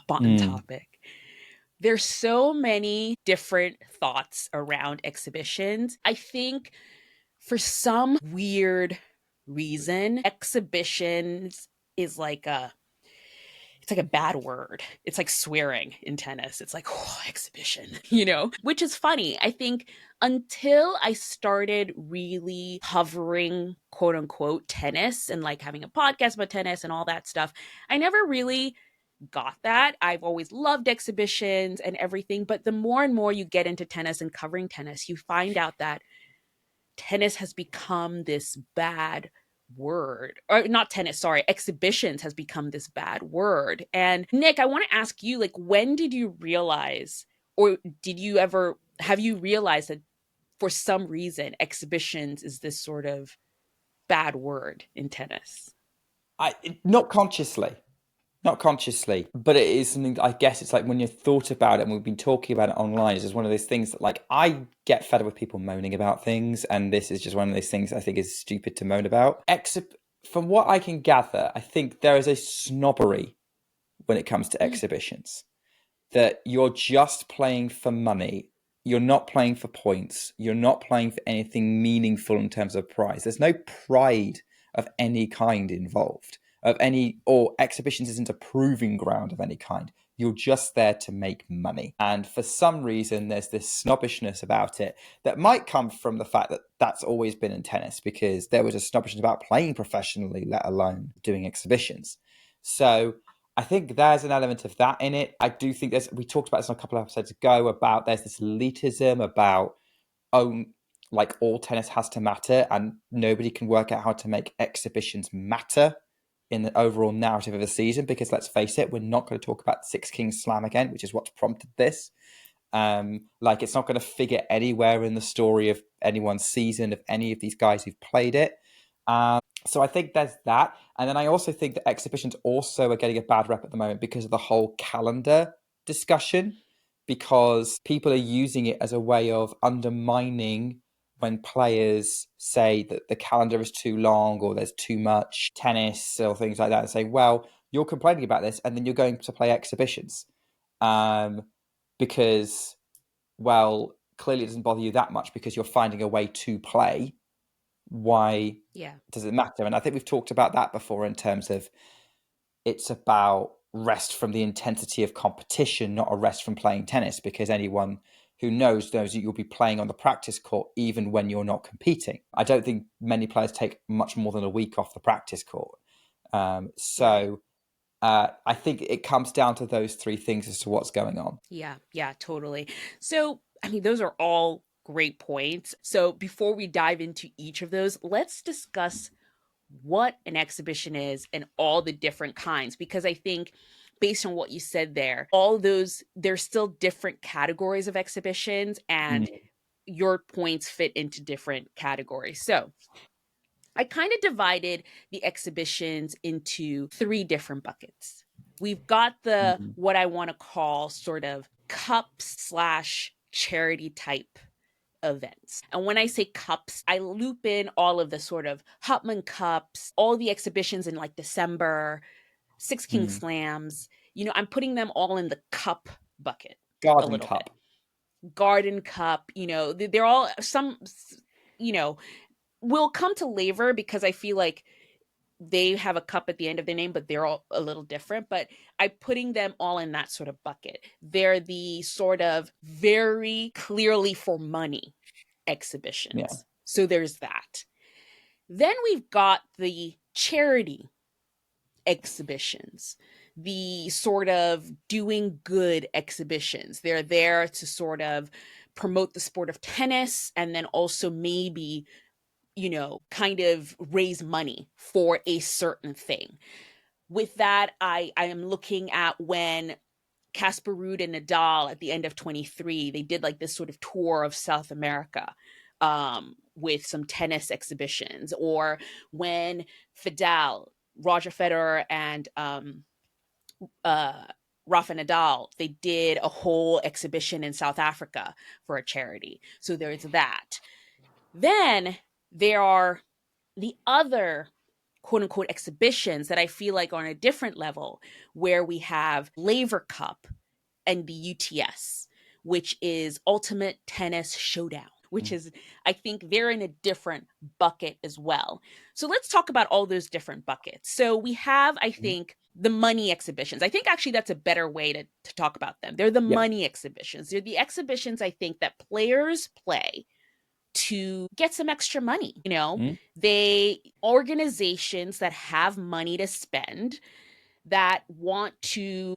hot button topic. There's so many different thoughts around exhibitions. I think for some weird reason, exhibitions is like a it's like a bad word. It's like swearing in tennis. It's like, oh, exhibition, which is funny. I think until I started really covering quote unquote tennis and like having a podcast about tennis and all that stuff, I never really got that. I've always loved exhibitions and everything. But the more and more you get into tennis and covering tennis, you find out that tennis has become this bad word, or not tennis, sorry, exhibitions has become this bad word. And Nick, I want to ask you, like, when did you realize, or have you realized that for some reason exhibitions is this sort of bad word in tennis? Not consciously. Not consciously, but it is something that I guess it's like when you've thought about it and we've been talking about it online, it's just one of those things that like I get fed up with people moaning about things, and this is just one of those things I think is stupid to moan about. From what I can gather, I think there is a snobbery when it comes to exhibitions, that you're just playing for money. You're not playing for points. You're not playing for anything meaningful in terms of prize. There's no pride of any kind involved. Or exhibitions isn't a proving ground of any kind. You're just there to make money. And for some reason, there's this snobbishness about it that might come from the fact that that's always been in tennis, because there was a snobbishness about playing professionally, let alone doing exhibitions. So I think there's an element of that in it. I do think we talked about this on a couple of episodes ago about there's this elitism about, like all tennis has to matter and nobody can work out how to make exhibitions matter in the overall narrative of the season, because let's face it, we're not going to talk about Six Kings Slam again, which is what's prompted this. Like it's not going to figure anywhere in the story of anyone's season of any of these guys who've played it. So I think there's that. And then I also think that exhibitions also are getting a bad rep at the moment because of the whole calendar discussion, because people are using it as a way of undermining when players say that the calendar is too long or there's too much tennis or things like that, and say, well, you're complaining about this and then you're going to play exhibitions because, well, clearly it doesn't bother you that much because you're finding a way to play. Why does it matter? And I think we've talked about that before in terms of it's about rest from the intensity of competition, not a rest from playing tennis, because anyone who knows that you'll be playing on the practice court even when you're not competing. I don't think many players take much more than a week off the practice court. I think it comes down to those three things as to what's going on. Yeah, totally. So, I mean, those are all great points. So before we dive into each of those, let's discuss what an exhibition is and all the different kinds, because I think based on what you said there, all those, there's still different categories of exhibitions and your points fit into different categories. So I kind of divided the exhibitions into three different buckets. We've got the what I want to call sort of cups slash charity type events. And when I say cups, I loop in all of the sort of Hopman Cups, all the exhibitions in like December, Six King Slams. I'm putting them all in the cup bucket. Garden Cup. Garden Cup, they're all we'll come to Laver because I feel like they have a cup at the end of their name, but they're all a little different. But I'm putting them all in that sort of bucket. They're the sort of very clearly for money exhibitions. Yeah. So there's that. Then we've got the charity exhibitions, the sort of doing good exhibitions. They're there to sort of promote the sport of tennis and then also maybe kind of raise money for a certain thing. With that, I am looking at when Casper Ruud and Nadal at the end of 23, they did like this sort of tour of South America with some tennis exhibitions, or when Fedal, Roger Federer, and Rafa Nadal, they did a whole exhibition in South Africa for a charity. So there's that. Then there are the other quote unquote exhibitions that I feel like are on a different level, where we have Laver Cup and the UTS, which is Ultimate Tennis Showdown, which is, I think they're in a different bucket as well. So let's talk about all those different buckets. So we have, I think, the money exhibitions. I think actually that's a better way to talk about them. They're the Yeah. money exhibitions. They're the exhibitions, I think, that players play to get some extra money. Mm. They organizations that have money to spend, that want to,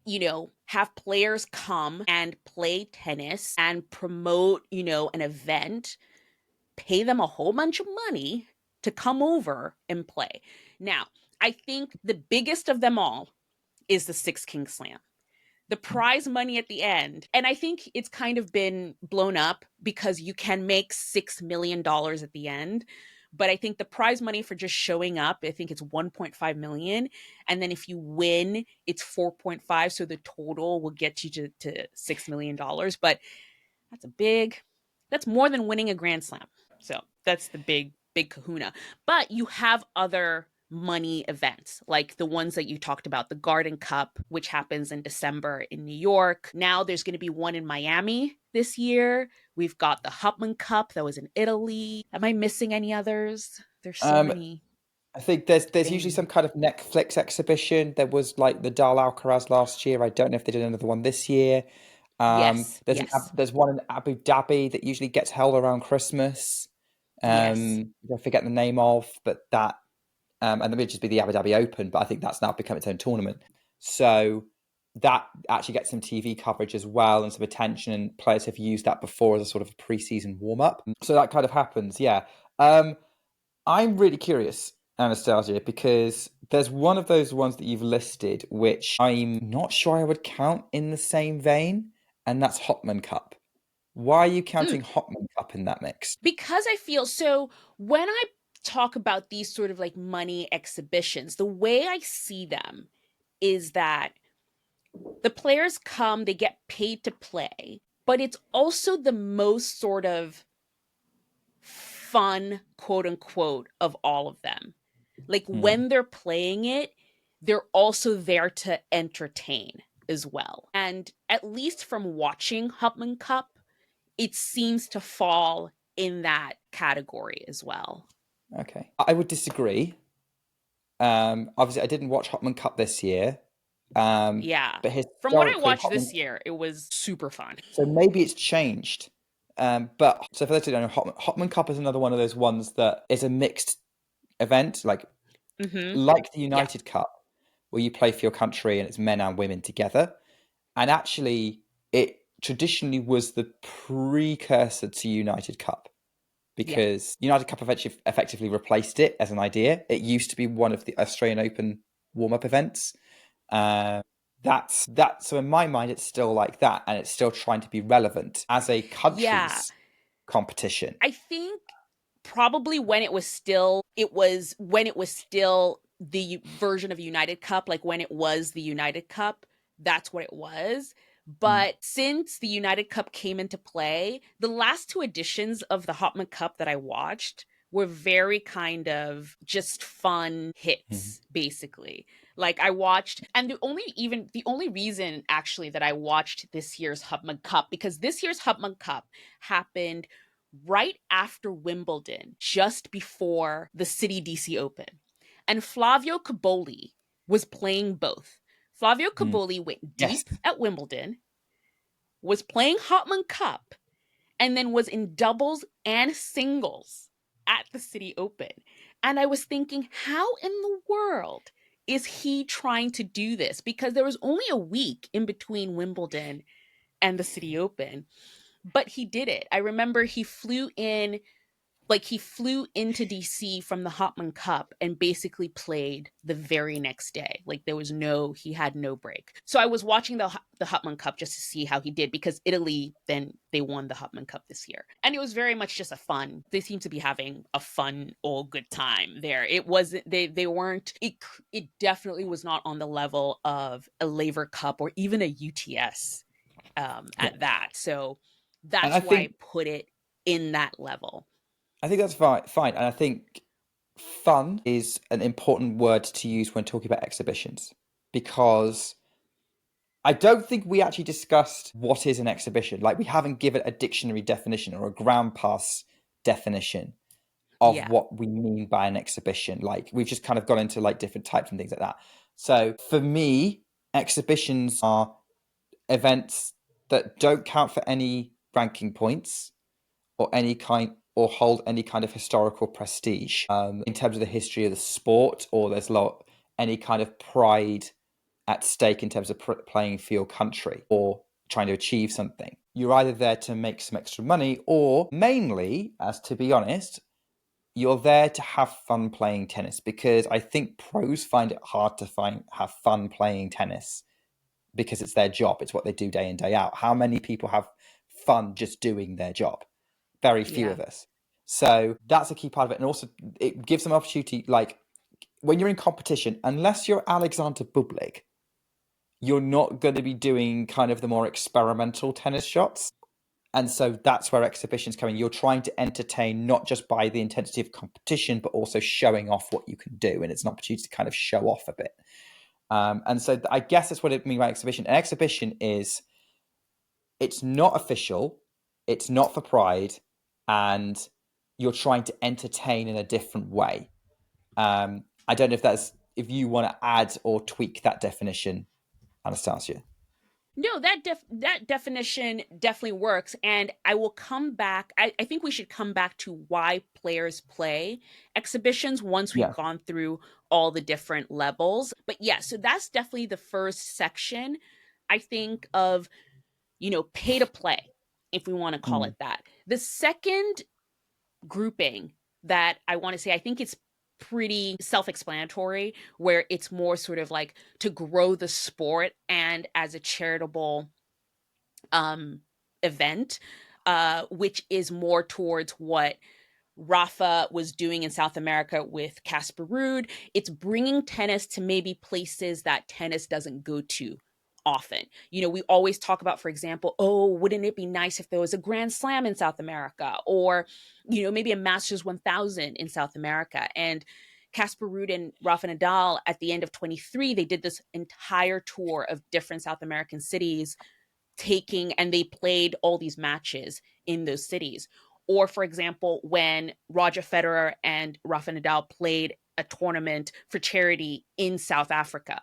have players come and play tennis and promote, an event, pay them a whole bunch of money to come over and play. Now, I think the biggest of them all is the Six King Slam, the prize money at the end. And I think it's kind of been blown up because you can make $6 million at the end. But I think the prize money for just showing up, I think it's 1.5 million. And then if you win, it's 4.5. So the total will get you to $6 million. But that's that's more than winning a Grand Slam. So that's the big kahuna. But you have other money events like the ones that you talked about, the Garden Cup, which happens in December in New York. Now there's going to be one in Miami this year. We've got the Hopman Cup that was in Italy. Am I missing any others? There's so Um, many I think there's usually things. some kind of Netflix exhibition. There was like the Dal Alcaraz last year. I don't know if they did another one this year. Yes, yes, There's one in Abu Dhabi that usually gets held around Christmas. yes. I forget the name of, but that and that would just be the Abu Dhabi Open, but I think that's now become its own tournament. So that actually gets some TV coverage as well and some attention, and players have used that before as a sort of a pre-season warm-up. So that kind of happens, yeah. I'm really curious, Anastasia, because there's one of those ones that you've listed which I'm not sure I would count in the same vein, and that's Hopman Cup. Why are you Mm. counting Hopman Cup in that mix? Because I feel so when I talk about these sort of like money exhibitions, the way I see them is that the players come, they get paid to play, but it's also the most sort of fun, quote unquote, of all of them. Like Hmm. when they're playing it, they're also there to entertain as well. And at least from watching Hupman Cup, it seems to fall in that category as well. Okay. I would disagree. Obviously, I didn't watch Hopman Cup this year, Yeah. but From what I historically, watched Hopman. this year, it was super fun. So maybe it's changed. But so for those who don't know, Hopman Cup is another one of those ones that is a mixed event, Mhm. like the Yeah. United Cup, where you play for your country and it's men and women together. And actually, it traditionally was the precursor to United Cup Yeah. because United Cup effectively replaced it as an idea. It used to be one of the Australian Open warm-up events. Uh, that's that. So in my mind, it's still like that, and it's still trying to be relevant as a Yeah. country's competition. I think probably when it was still the version of United Cup, like when it was the United Cup, that's what it was. Mm. But since the United Cup came into play, the last two editions of the Hopman Cup that I watched were very kind of just fun Mhm. hits, basically. Like I watched, and the only reason actually that I watched this year's Hopman Cup, because this year's Hopman Cup happened right after Wimbledon, just before the City DC Open. And Flavio Caboli was playing both. Flavio Mm. Caboli went Yes. deep at Wimbledon, was playing Hopman Cup, and then was in doubles and singles at the City Open. And I was thinking, how in the world is he trying to do this? Because there was only a week in between Wimbledon and the City Open, but he did it. I remember he flew into DC from the Hopman Cup and basically played the very next day. Like he had no break. So I was watching the Hopman Cup just to see how he did, because Italy, then they won the Hopman Cup this year, and it was very much just a fun. They seem to be having a fun old good time there. It wasn't they weren't it definitely was not on the level of a Laver Cup or even a UTS, Yeah. at that. So And that's why I put it in that level. I think that's fine. Fine. And I think fun is an important word to use when talking about exhibitions because I don't think we actually discussed what is an exhibition. Like, we haven't given a dictionary definition or a ground pass definition of Yeah. what we mean by an exhibition. Like, we've just kind of gone into like different types and things like that. So for me, exhibitions are events that don't count for any ranking points or any kind or hold any kind of historical prestige in terms of the history of the sport, or there's any kind of pride at stake in terms of playing for your country or trying to achieve something. You're either there to make some extra money, or mainly, as to be honest, you're there to have fun playing tennis, because I think pros find it hard to have fun playing tennis because it's their job. It's what they do day in, day out. How many people have fun just doing their job? Very few Yeah. of us. So that's a key part of it. And also, it gives them opportunity. Like, when you're in competition, unless you're Alexander Bublik, you're not going to be doing kind of the more experimental tennis shots. And so that's where exhibitions come in. You're trying to entertain not just by the intensity of competition, but also showing off what you can do. And it's an opportunity to kind of show off a bit. And so I guess that's what it means by exhibition. An exhibition is, it's not official, it's not for pride, and you're trying to entertain in a different way. I don't know if you want to add or tweak that definition, Anastasia. No, that definition definitely works, and I will come back. I think we should come back to why players play exhibitions once we've Yeah. gone through all the different levels. But yeah, so that's definitely the first section. I think of, pay to play, if we want to call Mm. it that. The second grouping that I want to say, I think it's pretty self explanatory, where it's more sort of like to grow the sport and as a charitable event, which is more towards what Rafa was doing in South America with Casper Ruud. It's bringing tennis to maybe places that tennis doesn't go to often. We always talk about, for example, oh, wouldn't it be nice if there was a Grand Slam in South America, or, maybe a Masters 1000 in South America. And Casper Ruud and Rafa Nadal at the end of 23, they did this entire tour of different South American cities, and they played all these matches in those cities. Or, for example, when Roger Federer and Rafa Nadal played a tournament for charity in South Africa.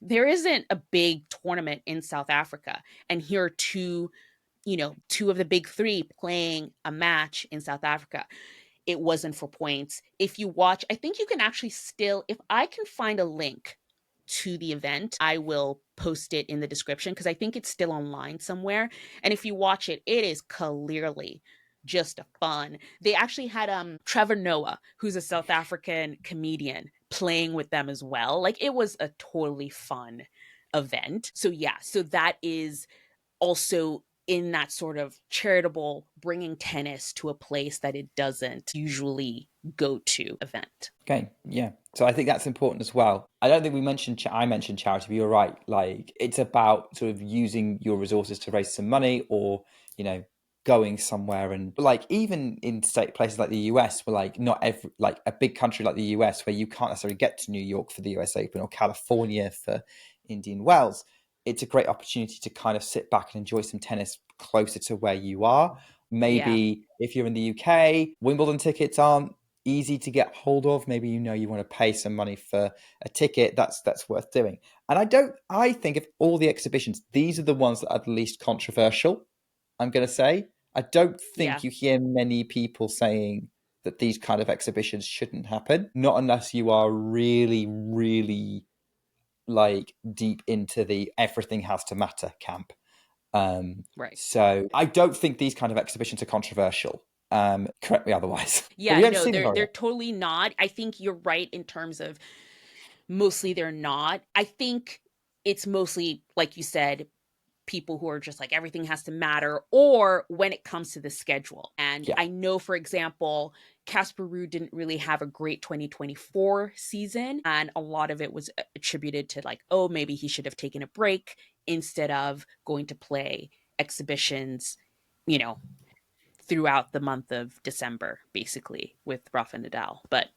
There isn't a big tournament in South Africa. And here are two of the big three playing a match in South Africa. It wasn't for points. If you watch, I think you can actually still, if I can find a link to the event, I will post it in the description, because I think it's still online somewhere. And if you watch it, it is clearly just a fun. They actually had Trevor Noah, who's a South African comedian, playing with them as well. Like, it was a totally fun event. So yeah, so that is also in that sort of charitable, bringing tennis to a place that it doesn't usually go to event. Okay, yeah. So I think that's important as well. I don't think I mentioned charity, but you're right. Like, it's about sort of using your resources to raise some money, or, you know, going somewhere. And like, even in places like the US, where like not every, like a big country like the US, where you can't necessarily get to New York for the US Open or California for Indian Wells, it's a great opportunity to kind of sit back and enjoy some tennis closer to where you are. Yeah, Maybe if you're in the UK, Wimbledon tickets aren't easy to get hold of. Maybe, you want to pay some money for a ticket. That's worth doing. And I think of all the exhibitions, these are the ones that are the least controversial, I'm going to say. I don't yeah, think you hear many people saying that these kind of exhibitions shouldn't happen, not unless you are really, really like deep into the everything has to matter camp. Um, right. so I don't think these kind of exhibitions are controversial. Correct me otherwise. But Yeah, we don't no, see them very they're often. totally not. I think you're right in terms of mostly they're not. I think it's mostly, like you said, people who are just like everything has to matter, or when it comes to the schedule. And Yeah. I know, for example, Casper Ruud didn't really have a great 2024 season, and a lot of it was attributed to like, oh, maybe he should have taken a break instead of going to play exhibitions, you know, throughout the month of December, basically, with Rafa Nadal. But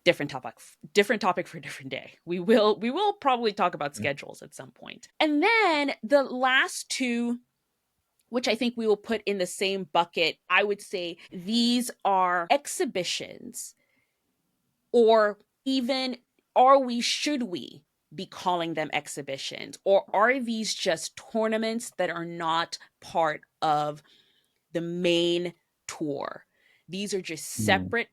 different topic for a different day. We will probably talk about schedules at some point. And then the last two, which I think we will put in the same bucket, I would say these are exhibitions, or even should we be calling them exhibitions, or are these just tournaments that are not part of the main tour? These are just Mm. separate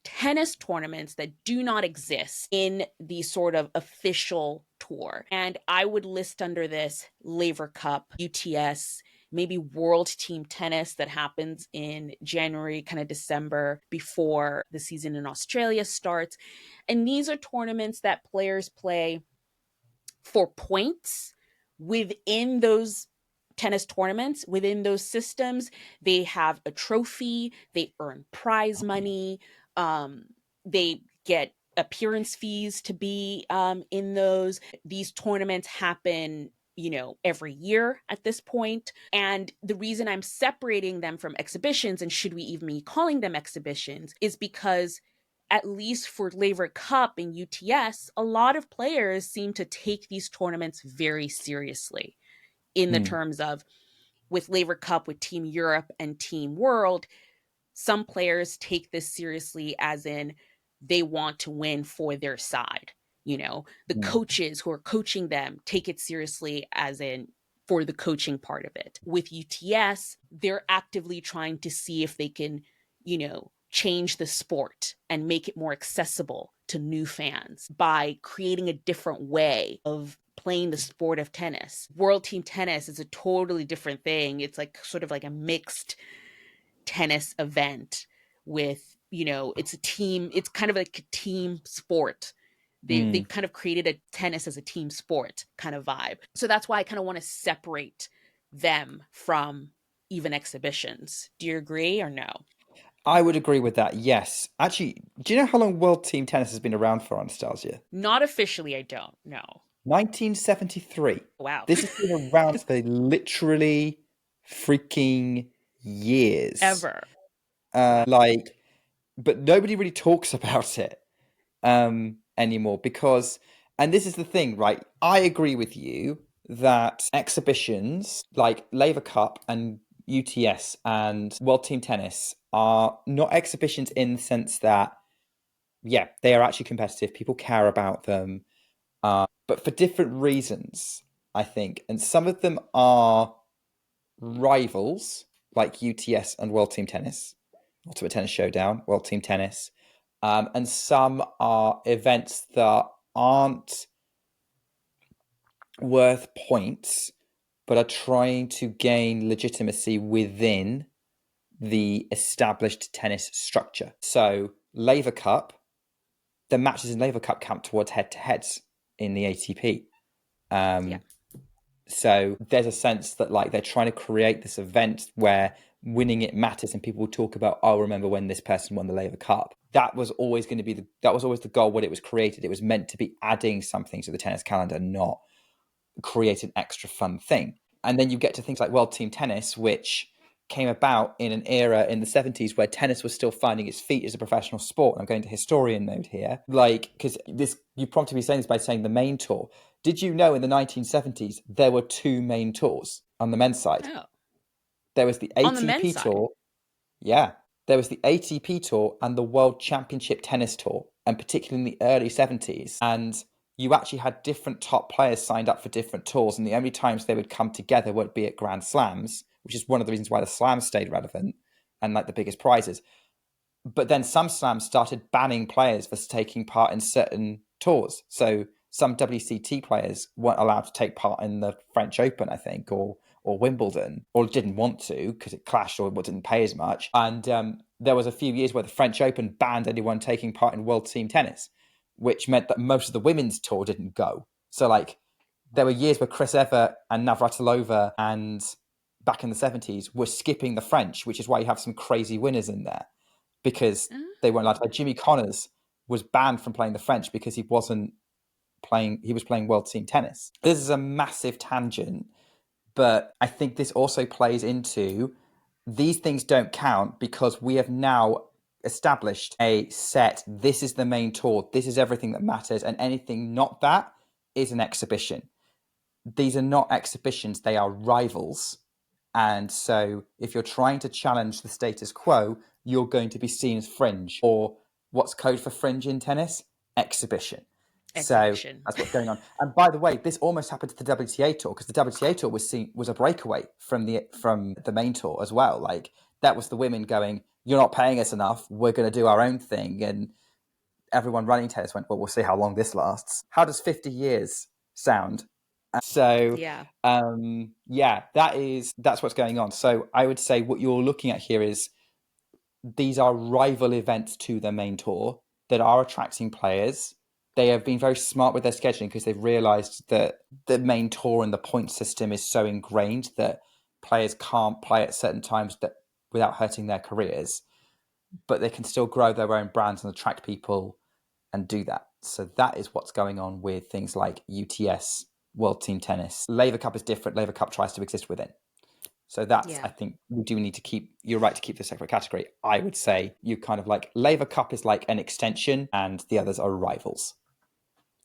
tennis tournaments that do not exist in the sort of official tour. And I would list under this Laver Cup, UTS, maybe World Team Tennis that happens in January, kind of December, before the season in Australia starts. And these are tournaments that players play for points within those tennis tournaments, within those systems. They have a trophy, they earn prize money, um, they get appearance fees to be in those. These tournaments happen, every year at this point. And the reason I'm separating them from exhibitions, and should we even be calling them exhibitions, is because at least for Laver Cup and UTS, a lot of players seem to take these tournaments very seriously, in the Mm. terms of, with Laver Cup, with Team Europe and Team World, some players take this seriously, as in they want to win for their side. The Mm. coaches who are coaching them take it seriously, as in for the coaching part of it. With UTS, they're actively trying to see if they can, change the sport and make it more accessible to new fans by creating a different way of playing the sport of tennis. World Team Tennis is a totally different thing. It's like sort of like a mixed tennis event with, it's kind of like a team sport. They Mm. kind of created a tennis as a team sport kind of vibe. So that's why I kind of want to separate them from even exhibitions. Do you agree or no? I would agree with that. Yes. Actually, do you know how long World Team Tennis has been around for, Anastasia? Not officially, I don't know. 1973. Wow. This has been around for literally freaking years. Ever. Wow. Like, but nobody really talks about it anymore because, and this is the thing, right? I agree with you that exhibitions like Laver Cup and UTS and World Team Tennis are not exhibitions in the sense that, yeah, they are actually competitive. People care about them, but for different reasons, I think. And some of them are rivals, like UTS and World Team Tennis, Ultimate Tennis Showdown, World Team Tennis. And some are events that aren't worth points, but are trying to gain legitimacy within the established tennis structure. So, Laver Cup, the matches in Laver Cup count towards head to heads in the ATP. Yeah. Um, so there's a sense that like they're trying to create this event where winning it matters, and people will talk about, oh, remember when this person won the Laver Cup. That was always going to be that was always the goal when it was created. It was meant to be adding something to the tennis calendar, not create an extra fun thing. And then you get to things like World Team Tennis, which came about in an era in the 70s where tennis was still finding its feet as a professional sport. I'm going to historian mode here. Like, because this, you prompted me saying this by saying the main tour. Did you know in the 1970s there were two main tours on the men's side? Oh. There was the On the men's ATP side. tour. Yeah. There was the ATP tour and the World Championship Tennis Tour, and particularly in the early 70s. And you actually had different top players signed up for different tours, and the only times they would come together would be at Grand Slams, which is one of the reasons why the slams stayed relevant and like the biggest prizes. But then some slams started banning players for taking part in certain tours. So some WCT players weren't allowed to take part in the French Open, I think, or Wimbledon, or didn't want to because it clashed or didn't pay as much. And there was a few years where the French Open banned anyone taking part in World Team Tennis, which meant that most of the women's tour didn't go. So like there were years where Chris Evert and Navratilova and back in the 70s were skipping the French, which is why you have some crazy winners in there because they weren't allowed to play. Jimmy Connors was banned from playing the French because he was playing World Team Tennis. This is a massive tangent, but I think this also plays into these things don't count because we have now established a set, this is the main tour, this is everything that matters, and anything not that is an exhibition. These are not exhibitions, they are rivals. And so if you're trying to challenge the status quo, you're going to be seen as fringe, or what's code for fringe in tennis? Exhibition. So Exhibition. that's what's going on. And by the way, this almost happened to the WTA tour, because the WTA tour was a breakaway from the main tour as well. Like, that was the women going, you're not paying us enough, we're going to do our own thing. And everyone running tennis went, well, we'll see how long this lasts. How does 50 years sound? So Yeah. that's what's going on. So I would say what you're looking at here is these are rival events to the main tour that are attracting players. They have been very smart with their scheduling, because they've realized that the main tour and the point system is so ingrained that players can't play at certain times that without hurting their careers, but they can still grow their own brands and attract people and do that. So that is what's going on with things like UTS, World Team Tennis. Laver Cup is different. Laver Cup tries to exist within. So that's, Yeah. I think, we do need to keep, you're right to keep the separate category. I would say you kind of like, Laver Cup is like an extension and the others are rivals.